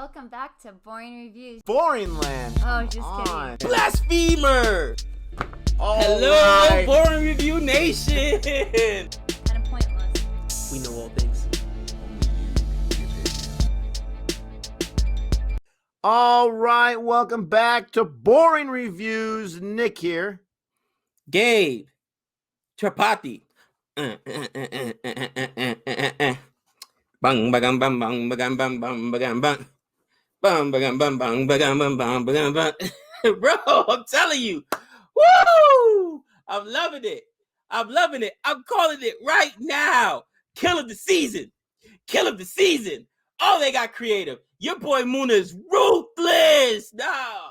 Welcome back to Boring Reviews. Boring land. Oh, just kidding. Blasphemer! All Hello, right. Boring Review Nation! Kind of pointless. We know all things. All right, welcome back to Boring Reviews. Nick here. Gabe. Chapati. Bang bagam bang bang bagam bang bang bagam bang. Bang bagam bang bang bagam bang bang bagam bang. Bro, I'm telling you. Woo! I'm loving it. I'm loving it. I'm calling it right now. Kill of the season. Kill of the season. Oh, they got creative. Your boy Muna is ruthless. No,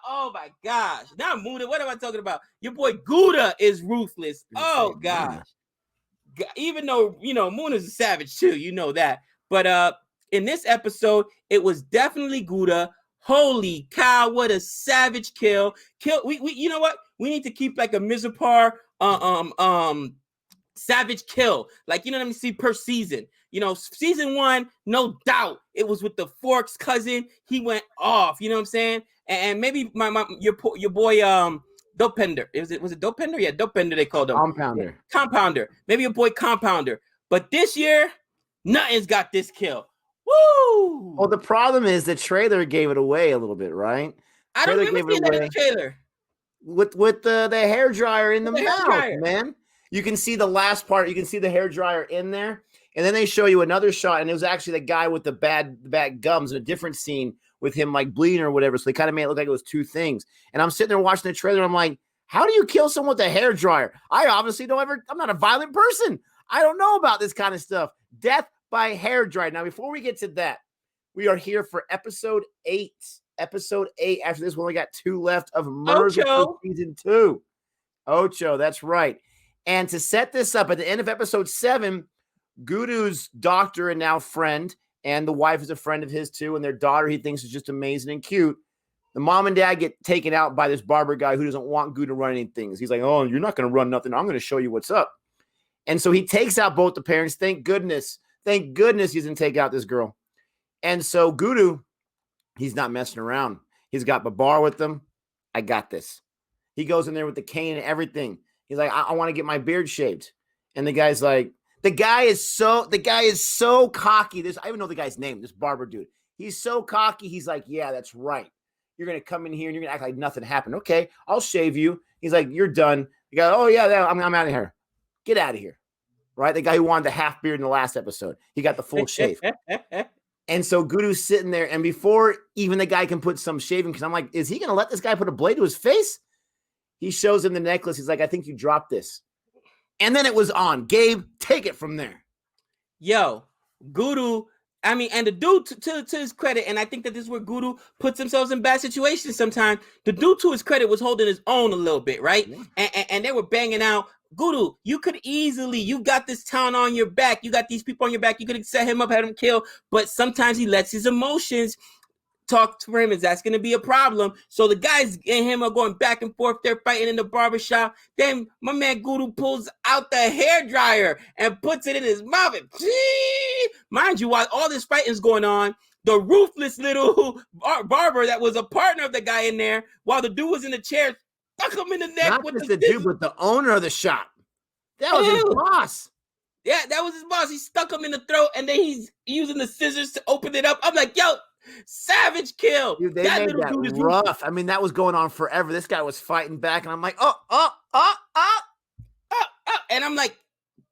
oh my gosh. Not Muna. What am I talking about? Your boy Gouda is ruthless. Oh gosh. Even though, Muna's a savage too, you know that. But in this episode, it was definitely Gouda. Holy cow, what a savage kill. We you know what? We need to keep like a Mirzapur savage kill. Like, you know what I mean? See, per season. Season 1, no doubt, it was with the Forks cousin. He went off, you know what I'm saying? And maybe your boy Dopender. Was it Dopender? Yeah, Dopender they called him. Compounder. Maybe your boy Compounder. But this year, nothing's got this kill. Woo! Well, the problem is the trailer gave it away a little bit, right? I don't remember seeing that in the trailer. With the hairdryer in the mouth, man. You can see the last part. You can see the hairdryer in there. And then they show you another shot, and it was actually the guy with the bad gums in a different scene with him like bleeding or whatever. So they kind of made it look like it was two things. And I'm sitting there watching the trailer, and I'm like, how do you kill someone with a hairdryer? I obviously I'm not a violent person. I don't know about this kind of stuff. Death by hairdryer. Now, before we get to that, we are here for episode 8. Episode 8. After this, we only got 2 left of Mirzapur season 2. Ocho, that's right. And to set this up, at the end of episode 7, Gudu's doctor and now friend, and the wife is a friend of his too, and their daughter he thinks is just amazing and cute. The mom and dad get taken out by this barber guy who doesn't want Gudu to run any things. He's like, oh, you're not going to run nothing. I'm going to show you what's up. And so he takes out both the parents. Thank goodness he doesn't take out this girl. And so Gudu, he's not messing around. He's got Babar with him. I got this. He goes in there with the cane and everything. He's like, I want to get my beard shaved. And the guy's like, the guy is so cocky. I even know the guy's name, this barber dude. He's so cocky. He's like, yeah, that's right. You're going to come in here and you're going to act like nothing happened. Okay, I'll shave you. He's like, you're done. You go, oh, yeah, I'm out of here. Get out of here. Right? The guy who wanted the half beard in the last episode. He got the full shave. And so Gudu's sitting there. And before even the guy can put some shaving, because I'm like, is he going to let this guy put a blade to his face? He shows him the necklace. He's like, I think you dropped this. And then it was on. Gabe, take it from there. Yo, Gudu, and the dude, to his credit, and I think that this is where Gudu puts themselves in bad situations sometimes. The dude, to his credit, was holding his own a little bit, right? Yeah. And they were banging out. Gudu, you got this town on your back. You got these people on your back. You could have set him up, had him killed. But sometimes he lets his emotions talk for him, and that's going to be a problem. So the guys and him are going back and forth. They're fighting in the barbershop. Then my man Gudu pulls out the hairdryer and puts it in his mouth. And mind you, while all this fighting is going on, the ruthless little barber that was a partner of the guy in there, while the dude was in the chair, stuck him in the neck. Not with the dude, but the owner of the shop. That was his boss. Yeah, that was his boss. He stuck him in the throat, and then he's using the scissors to open it up. I'm like, yo, savage kill. Dude, they made that rough. I mean, that was going on forever. This guy was fighting back, and I'm like, and I'm like,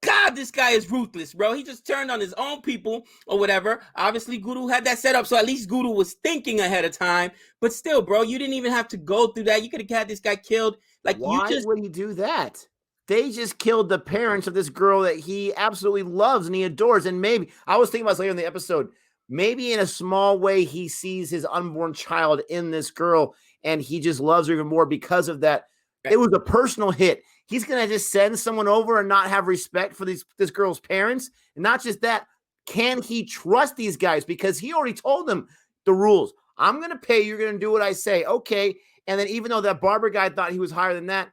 God, this guy is ruthless, bro. He just turned on his own people or whatever. Obviously, Gudu had that set up, so at least Gudu was thinking ahead of time. But still, bro, you didn't even have to go through that. You could have had this guy killed. Like, why would he do that? They just killed the parents of this girl that he absolutely loves and he adores. And maybe, I was thinking about this later in the episode, maybe in a small way, he sees his unborn child in this girl and he just loves her even more because of that. Right. It was a personal hit. He's going to just send someone over and not have respect for this girl's parents. And not just that, can he trust these guys? Because he already told them the rules. I'm going to pay. You're going to do what I say. Okay. And then even though that barber guy thought he was higher than that,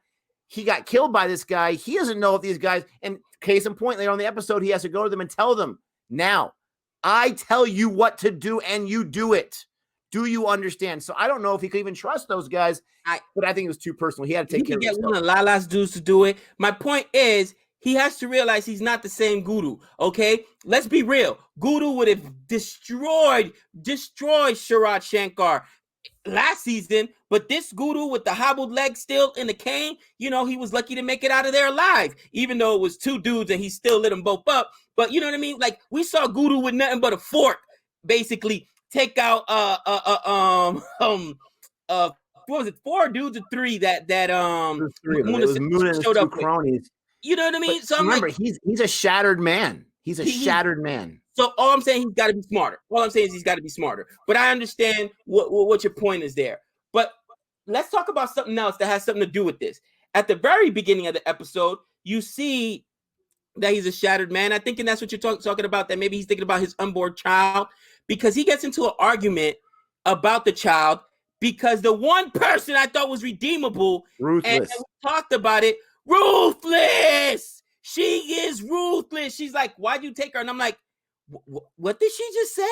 he got killed by this guy. He doesn't know if these guys, and case in point, later on in the episode, he has to go to them and tell them, now, I tell you what to do and you do it. Do you understand? So I don't know if he could even trust those guys, but I think it was too personal. He had to take care of himself. He could get one of Lala's dudes to do it. My point is, he has to realize he's not the same Guru, okay? Let's be real. Guru would have destroyed Sharad Shankar last season, but this Guru with the hobbled leg still in the cane, he was lucky to make it out of there alive, even though it was two dudes and he still lit them both up. But you know what I mean? Like, we saw Guru with nothing but a fork, basically take out what was it, 4 dudes or 3 that Muna showed up cronies. You know what I mean? But so I'm remember, he's a shattered man. He's a shattered man. So all I'm saying, he's got to be smarter. All I'm saying is he's got to be smarter. But I understand what your point is there. But let's talk about something else that has something to do with this. At the very beginning of the episode, you see that he's a shattered man. I think, and that's what you're talking about, that maybe he's thinking about his unborn child, because he gets into an argument about the child because the one person I thought was redeemable, ruthless, and we talked about it, ruthless. She is ruthless. She's like, why'd you take her? And I'm like, what did she just say?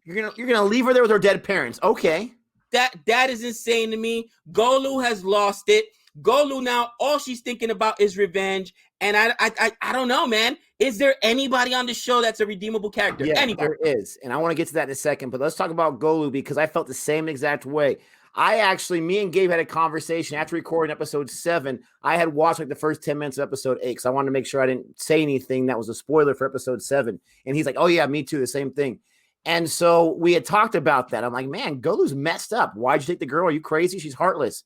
You're gonna leave her there with her dead parents. Okay. That is insane to me. Golu has lost it. Golu now, all she's thinking about is revenge. And I don't know, man. Is there anybody on the show that's a redeemable character? Yeah, anybody? there is. And I want to get to that in a second, but let's talk about Golu, because I felt the same exact way. Me and Gabe had a conversation after recording episode 7. I had watched like the first 10 minutes of episode 8 because I wanted to make sure I didn't say anything that was a spoiler for episode 7. And he's like, oh yeah, me too, the same thing. And so we had talked about that. I'm like, man, Golu's messed up. Why'd you take the girl? Are you crazy? She's heartless.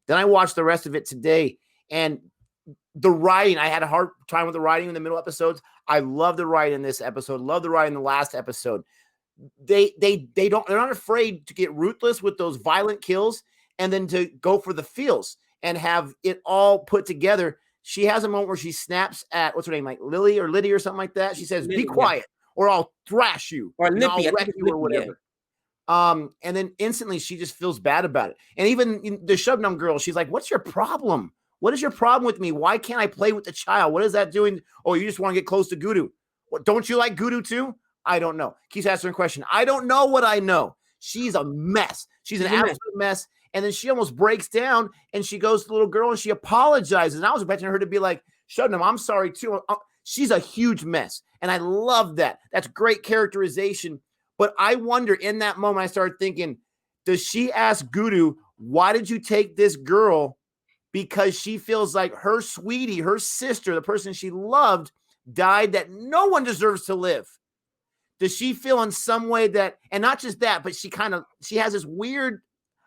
Then I watched the rest of it today, and the writing, I had a hard time with the writing in the middle episodes. I love the writing in this episode. Love the writing in the last episode. They're not afraid to get ruthless with those violent kills and then to go for the feels and have it all put together. She has a moment where she snaps at, what's her name, like Lily or Liddy or something like that. She says, be quiet or I'll thrash you. Or Lippy, I'll wreck you or whatever. Yeah. And then instantly she just feels bad about it. And even the Shubnam girl, she's like, what's your problem? What is your problem with me? Why can't I play with the child? What is that doing? Oh, you just want to get close to Guru. What, don't you like Guru too? I don't know. Keeps asking her a question. I don't know what I know. She's a mess. She's an absolute mess. And then she almost breaks down and she goes to the little girl and she apologizes. And I was expecting her to be like, Shubnam, I'm sorry too. She's a huge mess. And I love that. That's great characterization. But I wonder, in that moment, I started thinking, does she ask Guru, why did you take this girl? Because she feels like her sweetie, her sister, the person she loved, died, that no one deserves to live. Does she feel in some way that, and not just that, but she has this weird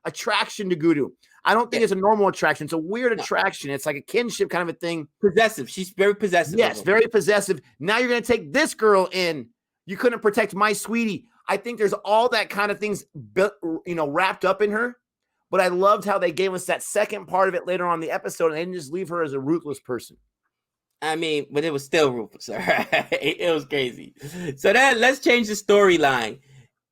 attraction to Guru. I don't think it's a normal attraction. It's a weird attraction. It's like a kinship kind of a thing. Possessive. She's very possessive. Yes, very possessive. Now you're going to take this girl in. You couldn't protect my sweetie. I think there's all that kind of things, wrapped up in her. But I loved how they gave us that second part of it later on in the episode, and they didn't just leave her as a ruthless person. I mean, but it was still ruthless. All right? It was crazy. So let's change the storyline.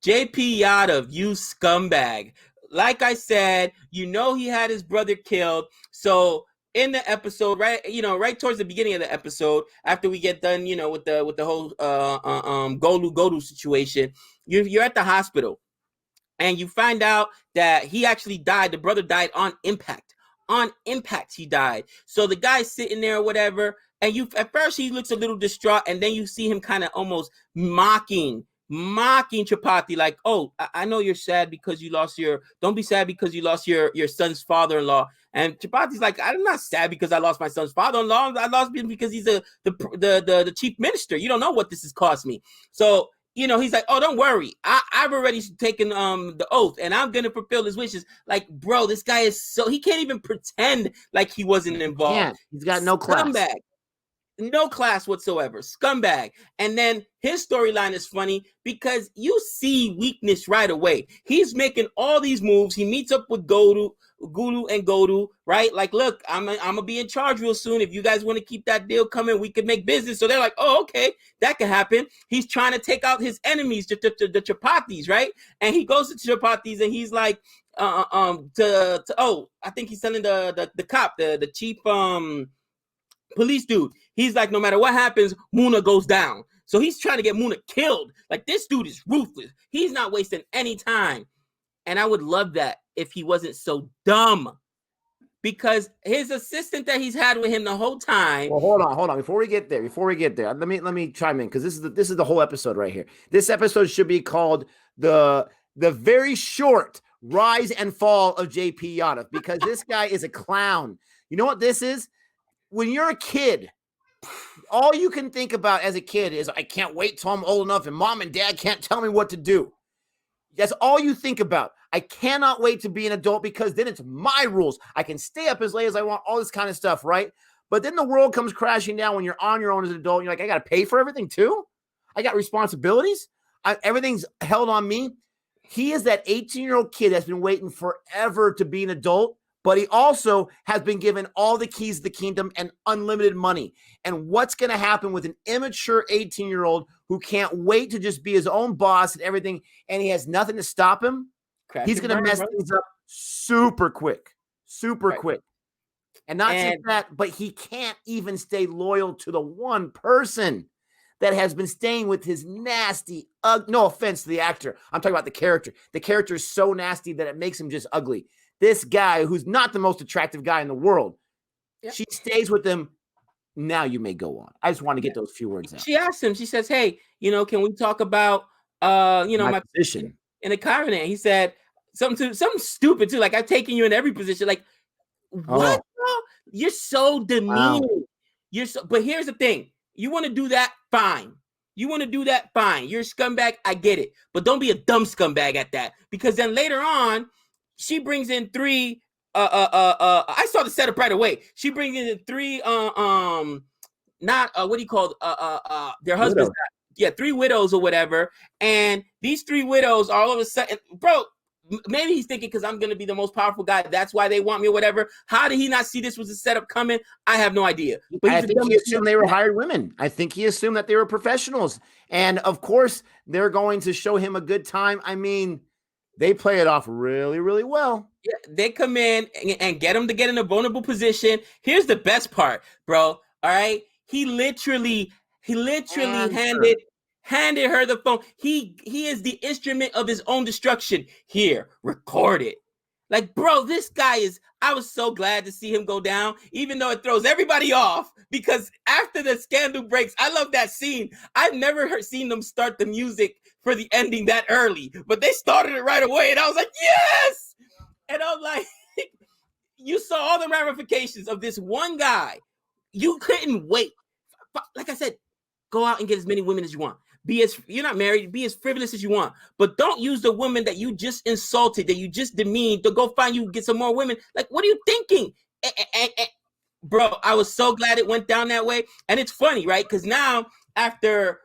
JP Yadav, you scumbag. Like I said, he had his brother killed. So in the episode, right towards the beginning of the episode, after we get done, with the whole Golu situation, you're at the hospital. And you find out that he actually died. The brother died on impact. On impact, he died. So the guy's sitting there or whatever. And at first he looks a little distraught. And then you see him kind of almost mocking Chapati. Like, oh, I know you're sad because you lost don't be sad because you lost your son's father-in-law. And Chapati's like, I'm not sad because I lost my son's father-in-law. I lost him because he's the chief minister. You don't know what this has cost me. So, he's like, oh, don't worry. I've already taken the oath and I'm going to fulfill his wishes. Like, bro, this guy he can't even pretend like he wasn't involved. Yeah, he's got no class. Scumbag. No class whatsoever. Scumbag. And then his storyline is funny because you see weakness right away. He's making all these moves. He meets up with Guru and Godu, right? Like, look, I'm gonna be in charge real soon. If you guys want to keep that deal coming, we could make business. So they're like, oh, okay, that can happen. He's trying to take out his enemies, the Chapatis, right? And he goes to Chapatis and he's like, I think he's telling the cop, the chief police dude. He's like, no matter what happens, Muna goes down. So he's trying to get Muna killed. Like, this dude is ruthless. He's not wasting any time. And I would love that if he wasn't so dumb. Because his assistant that he's had with him the whole time. Well, hold on. Before we get there, let me chime in, because this is the whole episode right here. This episode should be called the very short rise and fall of JP Yadav, because this guy is a clown. You know what this is? When you're a kid, all you can think about as a kid is, I can't wait till I'm old enough and mom and dad can't tell me what to do. That's all you think about. I cannot wait to be an adult, because then it's my rules. I can stay up as late as I want, all this kind of stuff, right? But then the world comes crashing down when you're on your own as an adult. And you're like, I got to pay for everything too? I got responsibilities? Everything's held on me. He is that 18-year-old kid that's been waiting forever to be an adult, but he also has been given all the keys to the kingdom and unlimited money. And what's going to happen with an immature 18-year-old who can't wait to just be his own boss and everything, and he has nothing to stop him? He's going to mess things up super quick. And not just that, but he can't even stay loyal to the one person that has been staying with his nasty, no offense to the actor, I'm talking about the character. The character is so nasty that it makes him just ugly. This guy, who's not the most attractive guy in the world, she stays with him. Now you may go on. I just want to get those few words out. She asked him, she says, hey, can we talk about, my position in the cabinet? He said something stupid too. Like, I've taken you in every position. Like, what? Bro? You're so demeaning. Wow. But here's the thing. You want to do that? Fine. You're a scumbag. I get it. But don't be a dumb scumbag at that. Because then later on, she brings in three. I saw the setup right away. She brings in three. Not what do you call their husbands? Three widows or whatever. And these three widows are all of a sudden, bro. Maybe he's thinking, because I'm going to be the most powerful guy, that's why they want me or whatever. How did he not see this was a setup coming? I have no idea. But I think he assumed they were hired women. I think he assumed that they were professionals. And of course, they're going to show him a good time. I mean, they play it off really, really well. Yeah, they come in and get him to get in a vulnerable position. Here's the best part, bro. All right. He literally handed her the phone. He is the instrument of his own destruction. Here, record it. Like, bro, this guy I was so glad to see him go down, even though it throws everybody off, because after the scandal breaks, I love that scene. I've never seen them start the music for the ending that early, but they started it right away, and I was like, yes! And I'm like, you saw all the ramifications of this one guy. You couldn't wait. Like I said, go out and get as many women as you want. You're not married, be as frivolous as you want, but don't use the woman that you just insulted, that you just demeaned, to go find you, get some more women. Like, what are you thinking? Bro, I was so glad it went down that way. And it's funny, right? Because now, after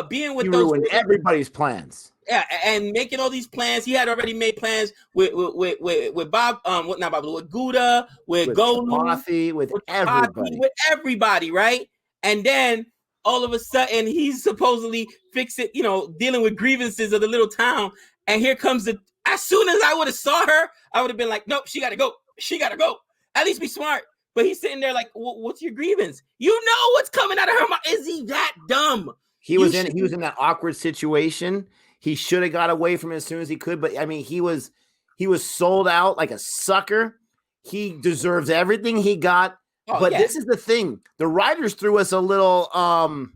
being with those women, everybody's plans. Yeah, and making all these plans, he had already made plans with Bob, with Gouda, with Golu, with everybody. With everybody, right? And then all of a sudden, he's supposedly dealing with grievances of the little town. And here comes as soon as I would have saw her, I would have been like, nope, she got to go. At least be smart. But he's sitting there like, what's your grievance? You know what's coming out of her mouth. Is he that dumb? He was in that awkward situation. He should have got away from it as soon as he could. But I mean, he was sold out like a sucker. He deserves everything he got. But this is the thing. The writers threw us a little a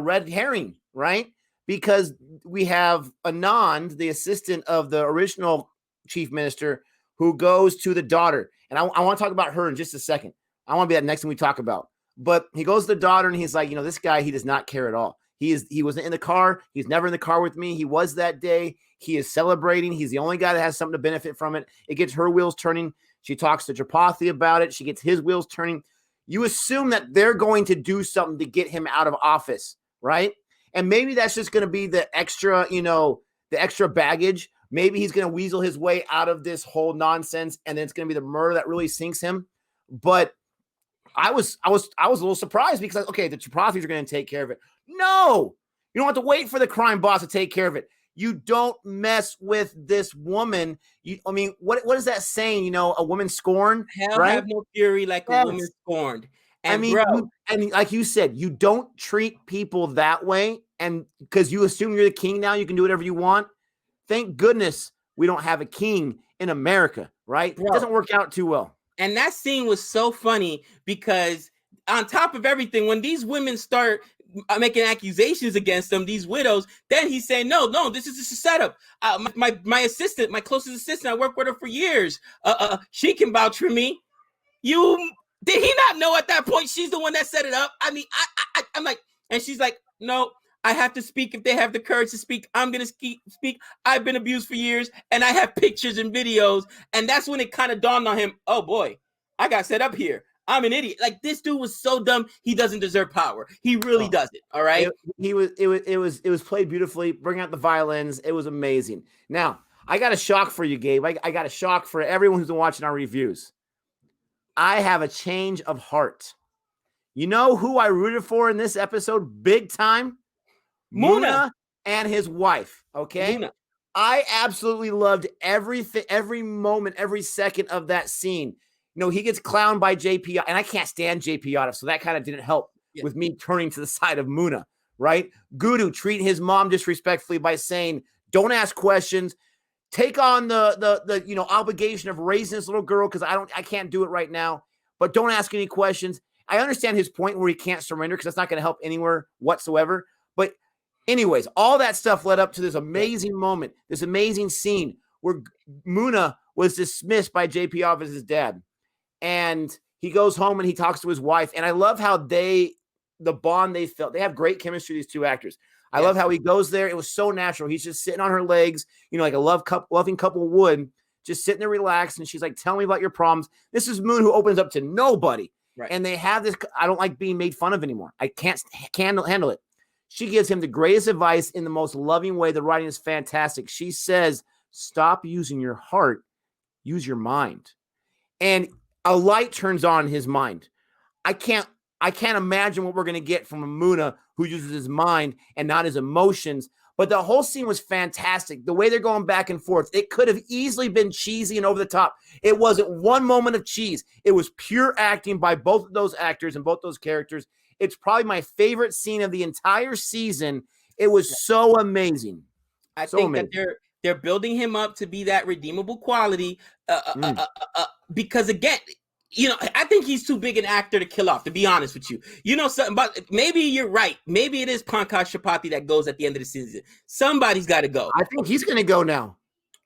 red herring, right? Because we have Anand, the assistant of the original chief minister, who goes to the daughter. And I want to talk about her in just a second. I want to be that next thing we talk about. But he goes to the daughter and he's like, this guy, he does not care at all. He wasn't in the car. He's never in the car with me. He was that day. He is celebrating. He's the only guy that has something to benefit from it. It gets her wheels turning. She talks to Tripathi about it. She gets his wheels turning. You assume that they're going to do something to get him out of office, right? And maybe that's just going to be the extra, the extra baggage. Maybe he's going to weasel his way out of this whole nonsense, and then it's going to be the murder that really sinks him. But I was a little surprised because, okay, the Tripathis are going to take care of it. No, you don't have to wait for the crime boss to take care of it. You don't mess with this woman. What is that saying? A woman scorned, hell right? Have no fury like a woman scorned. And I mean, bro, and like you said, you don't treat people that way, and because you assume you're the king now, you can do whatever you want. Thank goodness we don't have a king in America, right? It bro, doesn't work out too well. and that scene was so funny because on top of everything, when these women start making accusations against them, these widows, then he's saying, no, this is just a setup. My assistant, my closest assistant, I worked with her for years. She can vouch for me. You did he not know at that point she's the one that set it up? I mean, I'm like, and she's like, no, I have to speak if they have the courage to speak. I'm gonna speak. I've been abused for years, and I have pictures and videos, and that's when it kind of dawned on him. Oh boy, I got set up here. I'm an idiot. Like this dude was so dumb. He doesn't deserve power. He really doesn't. All right. It was played beautifully. Bring out the violins. It was amazing. Now I got a shock for you, Gabe. I got a shock for everyone who's been watching our reviews. I have a change of heart. You know who I rooted for in this episode big time? Muna and his wife, okay? Muna. I absolutely loved everything, every moment, every second of that scene. You know, he gets clowned by JP, and I can't stand JP Otta, so that kind of didn't help with me turning to the side of Muna, right? Gudu treating his mom disrespectfully by saying, don't ask questions. Take on the obligation of raising this little girl because I can't do it right now, but don't ask any questions. I understand his point where he can't surrender because that's not going to help anywhere whatsoever. But anyways, all that stuff led up to this amazing moment, this amazing scene where Muna was dismissed by JP Off as his dad. And he goes home and he talks to his wife. And I love how the bond they felt. They have great chemistry, these two actors. I love how he goes there. It was so natural. He's just sitting on her legs, like a loving couple would, just sitting there relaxed. And she's like, tell me about your problems. This is Moon who opens up to nobody. Right. And they have this, I don't like being made fun of anymore. I can't handle it. She gives him the greatest advice in the most loving way. The writing is fantastic. She says, stop using your heart, use your mind. And a light turns on in his mind. I can't imagine what we're going to get from a Muna who uses his mind and not his emotions. But the whole scene was fantastic. The way they're going back and forth, it could have easily been cheesy and over the top. It wasn't one moment of cheese. It was pure acting by both of those actors and both those characters. It's probably my favorite scene of the entire season. It was so amazing. I think that they're building him up to be that redeemable quality because, again, I think he's too big an actor to kill off, to be honest with you. Something about maybe you're right. Maybe it is Pankaj Chapathi that goes at the end of the season. Somebody's got to go. I think he's going to go now.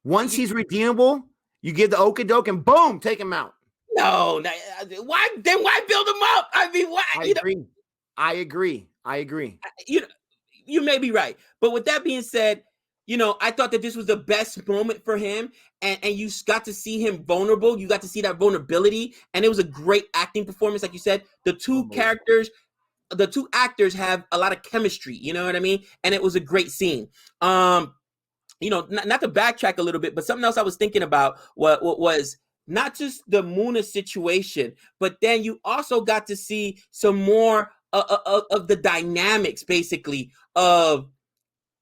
Once he's redeemable, you give the okie-doke and boom, take him out. No, why build him up? I mean, why? I agree. You may be right. But with that being said, I thought that this was the best moment for him. And you got to see him vulnerable. You got to see that vulnerability. And it was a great acting performance. Like you said, the two actors have a lot of chemistry. You know what I mean? And it was a great scene. Not to backtrack a little bit, but something else I was thinking about what was not just the Muna situation, but then you also got to see some more of the dynamics, basically, of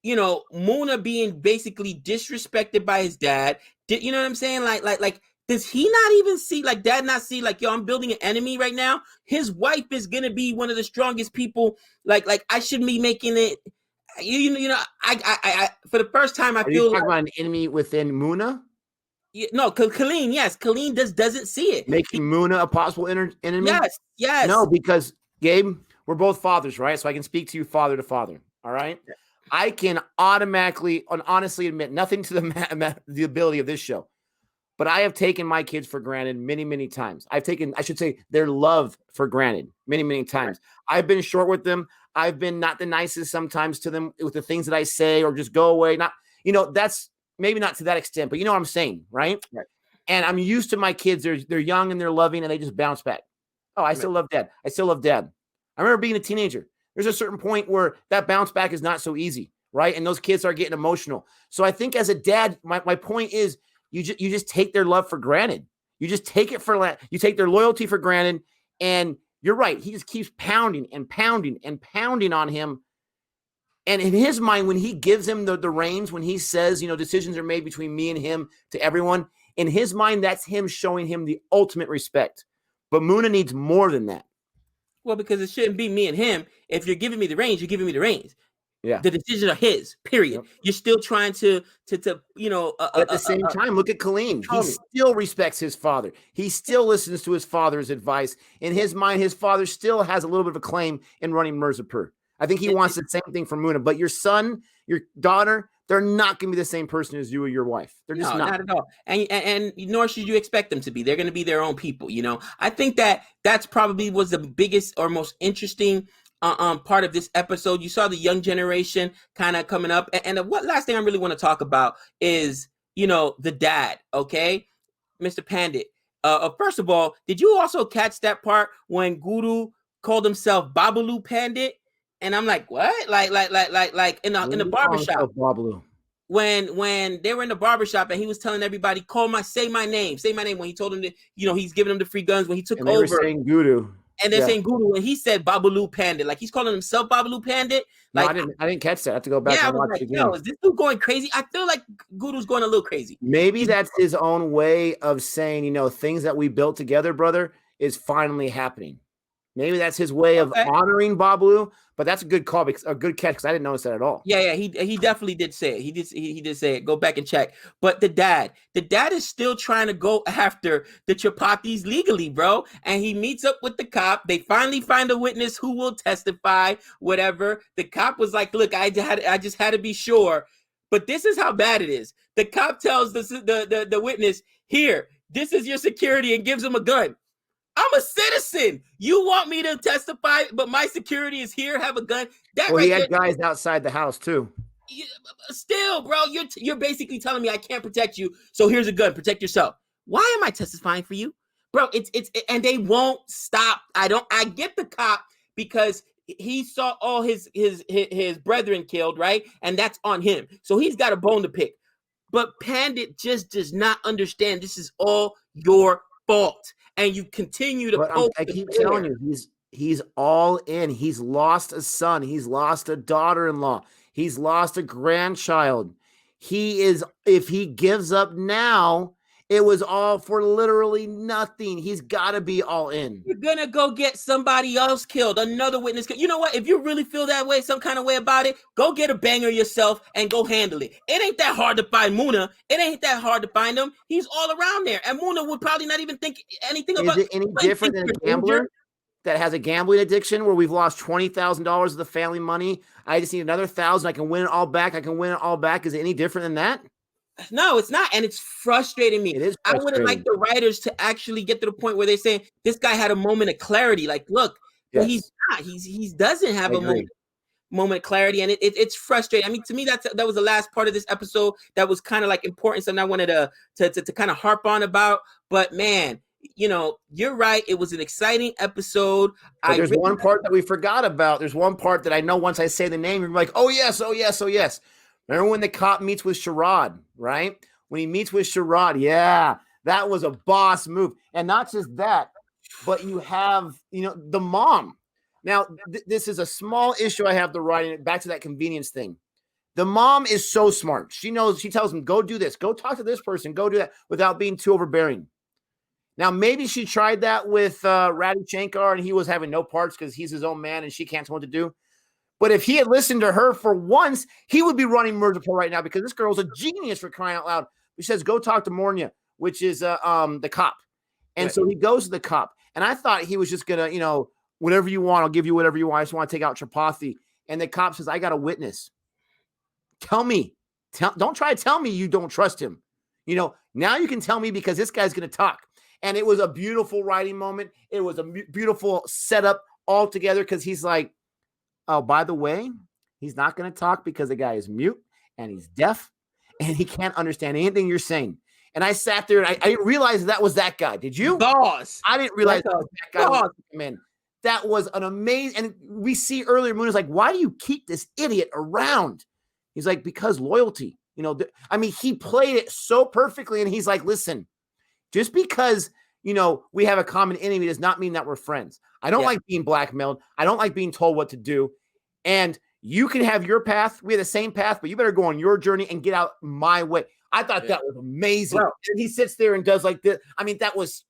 Muna being basically disrespected by his dad. You know what I'm saying? Like, does he not even see, like, dad not see, like, yo, I'm building an enemy right now? His wife is gonna be one of the strongest people. Like I should be making it. I for the first time I feel you talking about an enemy within Muna. No, Colleen, yes, Colleen doesn't see it. Making Muna a possible enemy. Yes. No, because Gabe, we're both fathers, right? So I can speak to you father to father. All right. Yeah. I can automatically and honestly admit nothing to the ability of this show, but I have taken my kids for granted many, many times. I should say their love for granted many, many times. I've been short with them. I've been not the nicest sometimes to them with the things that I say or just go away. Not, that's maybe not to that extent, but you know what I'm saying, right? Right. And I'm used to my kids. They're young and they're loving and they just bounce back. Oh, I still love dad. I still love dad. I remember being a teenager. There's a certain point where that bounce back is not so easy, right? And those kids are getting emotional. So I think as a dad, my point is you just take their love for granted. You just take it you take their loyalty for granted. And you're right. He just keeps pounding and pounding and pounding on him. And in his mind, when he gives him the reins, when he says, decisions are made between me and him to everyone, in his mind, that's him showing him the ultimate respect. But Muna needs more than that. Well, because it shouldn't be me and him. If you're giving me the reins, you're giving me the reins. Yeah. The decisions are his, period. Yep. You're still trying to But at the same time, look at Colleen. He still respects his father. He still listens to his father's advice. In his mind, his father still has a little bit of a claim in running Mirzapur. I think he wants the same thing for Muna. But your son, your daughter, they're not going to be the same person as you or your wife. They're just not at all. And nor should you expect them to be. They're going to be their own people. I think that's probably was the biggest or most interesting part of this episode. You saw the young generation kind of coming up. And what last thing I really want to talk about is, the dad. Okay, Mr. Pandit. First of all, did you also catch that part when Guru called himself Babalu Pandit? And I'm like, what? Like in the barbershop. When they were in the barbershop and he was telling everybody, say my name. When he told him that, he's giving them the free guns when he took over. They were saying Guru. And they're saying Guru, and he said Babalu Pandit. Like he's calling himself Babalu Pandit. Like no, I didn't catch that. I have to go back and watch it again. Yo, is this dude going crazy? I feel like Guru's going a little crazy. Maybe that's his own way of saying, things that we built together, brother, is finally happening. Maybe that's his way of honoring Babalu, but that's a good call, a good catch, because I didn't notice that at all. Yeah, he definitely did say it. He did say it. Go back and check. But the dad is still trying to go after the Chapatis legally, bro. And he meets up with the cop. They finally find a witness who will testify, whatever. The cop was like, look, I just had to be sure. But this is how bad it is. The cop tells the witness, here, this is your security, and gives him a gun. I'm a citizen. You want me to testify, but my security is here, have a gun. He had guys outside the house too. Still, bro, you're basically telling me I can't protect you, so here's a gun, protect yourself. Why am I testifying for you? Bro, it's and they won't stop. I get the cop because he saw all his brethren killed, right? And that's on him. So he's got a bone to pick. But Pandit just does not understand this is all your fault. And you continue to poke. I keep telling you, he's all in. He's lost a son. He's lost a daughter-in-law. He's lost a grandchild. If he gives up now, it was all for literally nothing. He's got to be all in. You're going to go get somebody else killed, another witness killed. You know what? If you really feel that way, some kind of way about it, go get a banger yourself and go handle it. It ain't that hard to find Muna. It ain't that hard to find him. He's all around there. And Muna would probably not even think anything about it. Is it any different than a gambler that has a gambling addiction where we've lost $20,000 of the family money? I just need another $1,000. I can win it all back. Is it any different than that? No, it's not. And it's frustrating me. It is frustrating. I would have liked the writers to actually get to the point where they're saying this guy had a moment of clarity. Like, look, yes. He's not. He doesn't have a moment of clarity. And it's frustrating. I mean, to me, that was the last part of this episode that was kind of like important. Something I wanted to kind of harp on about. But man, you're right. It was an exciting episode. There's one part that we forgot about. There's one part that I know once I say the name, you're like, oh yes, oh yes, oh yes. Remember when the cop meets with Sherrod, right? When he meets with Sherrod, yeah, that was a boss move. And not just that, but you have, the mom. Now, this is a small issue I have to write in, back to that convenience thing. The mom is so smart. She tells him, go do this, go talk to this person, go do that without being too overbearing. Now, maybe she tried that with Radu Shankar and he was having no parts because he's his own man and she can't tell what to do. But if he had listened to her for once, he would be running Mirzapur right now because this girl's a genius, for crying out loud. She says, go talk to Mornia, which is the cop. And right. So he goes to the cop. And I thought he was just going to, whatever you want, I'll give you whatever you want. I just want to take out Chapathi. And the cop says, I got a witness. Tell me. Don't try to tell me you don't trust him. Now you can tell me because this guy's going to talk. And it was a beautiful writing moment. It was a beautiful setup altogether because he's like, oh, by the way, he's not going to talk because the guy is mute and he's deaf and he can't understand anything you're saying. And I sat there and I didn't realize that was that guy. Did you? Boss. I didn't realize that was that guy. Man, that was an amazing. And we see earlier, Moon is like, why do you keep this idiot around? He's like, because loyalty. He played it so perfectly. And he's like, listen, just because, we have a common enemy does not mean that we're friends. I don't like being blackmailed. I don't like being told what to do. And you can have your path. We have the same path, but you better go on your journey and get out my way. I thought that was amazing. Bro. And he sits there and does like this. I mean, that was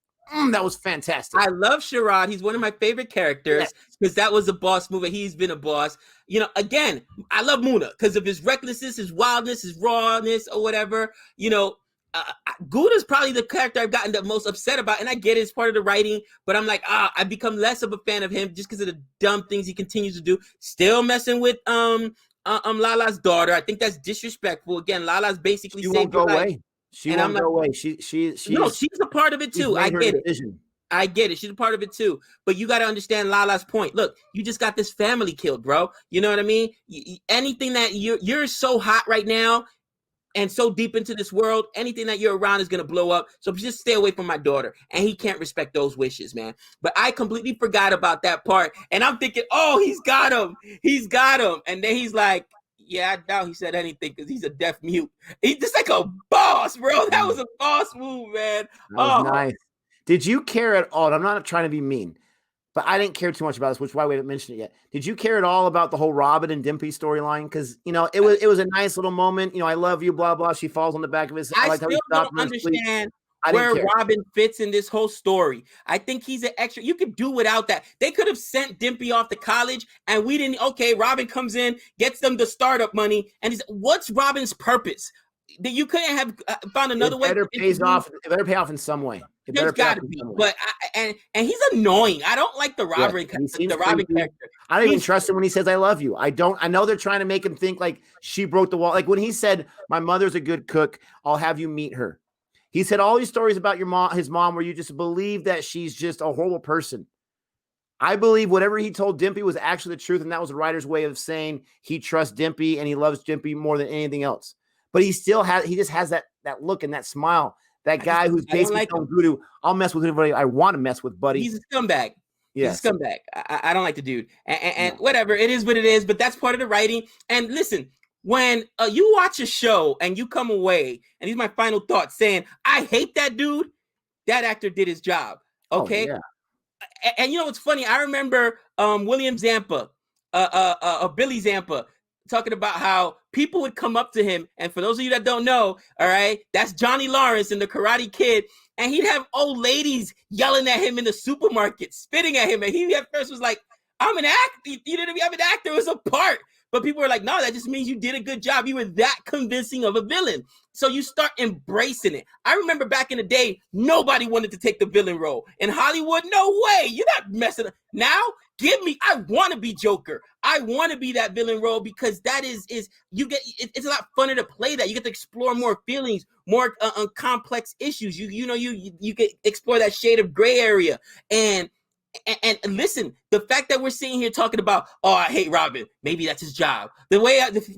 that was fantastic. I love Sherrod. He's one of my favorite characters because that was a boss movie. He's been a boss. You know, again, I love Muna because of his recklessness, his wildness, his rawness, or whatever. You know, Gouda's probably the character I've gotten the most upset about, and I get it, it's part of the writing, but I'm like, I've become less of a fan of him just because of the dumb things he continues to do. Still messing with Lala's daughter. I think that's disrespectful. Again, Lala's basically she won't go away. She won't go away. She's a part of it too. I get it. Decision. I get it. She's a part of it too. But you got to understand Lala's point. Look, you just got this family killed, bro. You know what I mean? Anything that you're so hot right now and so deep into this world, anything that you're around is going to blow up. So just stay away from my daughter. And he can't respect those wishes, man. But I completely forgot about that part. And I'm thinking, oh, he's got him. He's got him. And then he's like, yeah, I doubt he said anything because he's a deaf mute. He's just like a boss, bro. That was a boss move, man. That was nice. Did you care at all? I'm not trying to be mean, but I didn't care too much about this, which is why we didn't mention it yet. Did you care at all about the whole Robin and Dimpy storyline? Because, you know, it was a nice little moment. You know, I love you, blah, blah. She falls on the back of his. I still don't understand where Robin fits in this whole story. I think he's an extra. You could do without that. They could have sent Dimpy off to college and we didn't. Okay, Robin comes in, gets them the startup money. And what's Robin's purpose? That you couldn't have found another way. It better pay off in some way. There's got to be, but and he's annoying. I don't like the Robin character. I don't even trust him when he says "I love you." I don't. I know they're trying to make him think like she broke the wall. Like when he said, "My mother's a good cook. I'll have you meet her." He said all these stories about his mom, where you just believe that she's just a horrible person. I believe whatever he told Dimpy was actually the truth, and that was the writer's way of saying he trusts Dimpy and he loves Dimpy more than anything else. But he just has that look and that smile. That guy who's basically telling Voodoo, I'll mess with anybody I want to mess with, buddy. He's a scumbag. Yes. He's a scumbag. I don't like the dude. And whatever, it is what it is, but that's part of the writing. And listen, when you watch a show and you come away, and these are my final thoughts, saying, I hate that dude, that actor did his job. Okay? Oh, yeah. And you know what's funny? I remember William Zampa, Billy Zampa, talking about how people would come up to him, and for those of you that don't know, all right, that's Johnny Lawrence in The Karate Kid, and he'd have old ladies yelling at him in the supermarket, spitting at him, and he at first was like, I'm an actor, you know what I mean? I'm an actor, it was a part. But people were like, no, that just means you did a good job. You were that convincing of a villain. So you start embracing it. I remember back in the day, nobody wanted to take the villain role. In Hollywood, no way. You're not messing up. Now, I want to be Joker. I want to be that villain role because that it's a lot funner to play that. You get to explore more feelings, more complex issues. You get explore that shade of gray area. And listen, the fact that we're sitting here talking about, oh, I hate Robin, maybe that's his job. The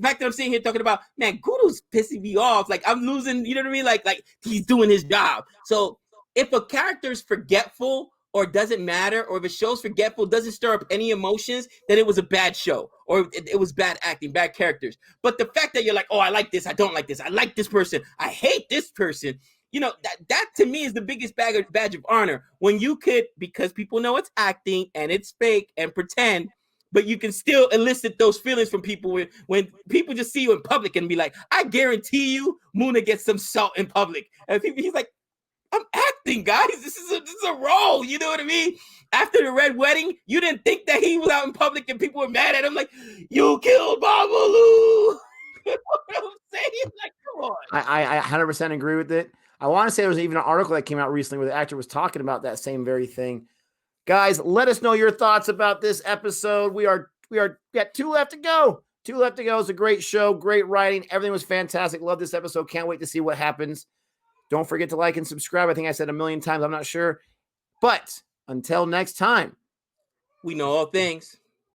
fact that I'm sitting here talking about, man, Guru's pissing me off. Like I'm losing, you know what I mean? Like he's doing his job. So if a character is forgetful or doesn't matter, or if a show's forgetful, doesn't stir up any emotions, then it was a bad show, or it was bad acting, bad characters. But the fact that you're like, oh, I like this, I don't like this, I like this person, I hate this person. You know, that to me is the biggest badge of honor when you could, because people know it's acting and it's fake and pretend, but you can still elicit those feelings from people when people just see you in public and be like, I guarantee you Muna gets some salt in public. And he's like, I'm acting, guys. This is a role. You know what I mean? After the Red Wedding, you didn't think that he was out in public and people were mad at him like, you killed Babalu. You know what I'm saying? Like, come on. I 100% agree with it. I want to say there was even an article that came out recently where the actor was talking about that same very thing. Guys, let us know your thoughts about this episode. We got 2 left to go. 2 left to go. It's a great show, great writing. Everything was fantastic. Love this episode. Can't wait to see what happens. Don't forget to like and subscribe. I think I said 1,000,000 times. I'm not sure. But until next time, we know all things.